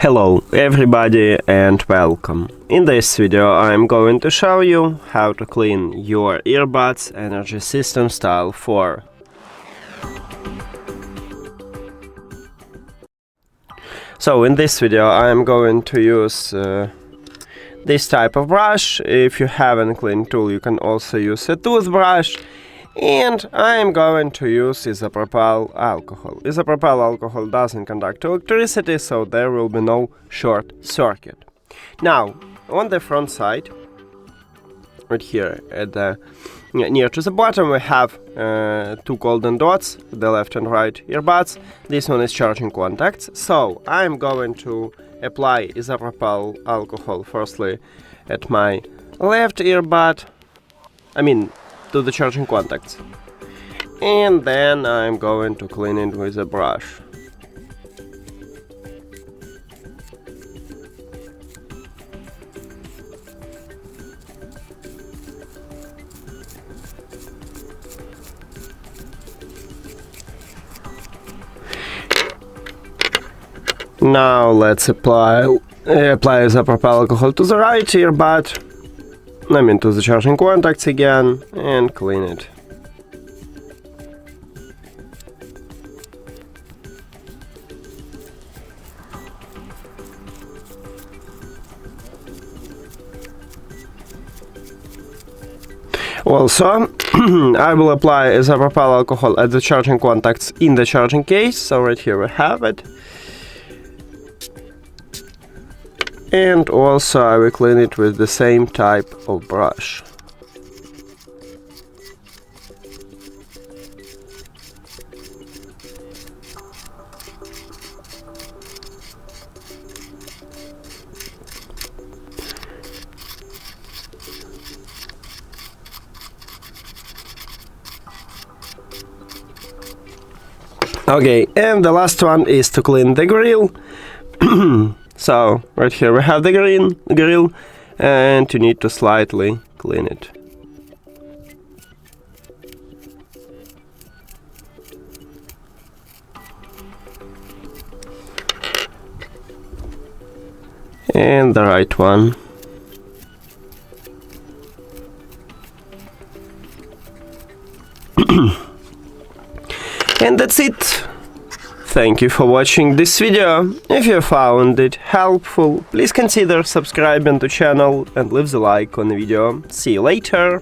Hello everybody and welcome. In this video I'm going to show you how to clean your earbuds Energy System Style 4. So in this video I'm going to use this type of brush. If you haven't a clean tool you can also use a toothbrush. And I'm going to use isopropyl alcohol. Isopropyl alcohol doesn't conduct electricity, so there will be no short circuit. Now, on the front side, right here at the near to the bottom, we have two golden dots, the left and right earbuds. This one is charging contacts. So I'm going to apply isopropyl alcohol firstly at my left earbud. To the charging contacts, and then I'm going to clean it with a brush. Now let's apply isopropyl alcohol to the right earbud. To the charging contacts again, and clean it. Also, I will apply isopropyl alcohol at the charging contacts in the charging case, so right here we have it. And also I will clean it with the same type of brush. Okay, and the last one is to clean the grill. So, right here we have the grill, and you need to slightly clean it. And the right one. And that's it. Thank you for watching this video. If you found it helpful, please consider subscribing to the channel and leave the like on the video. See you later!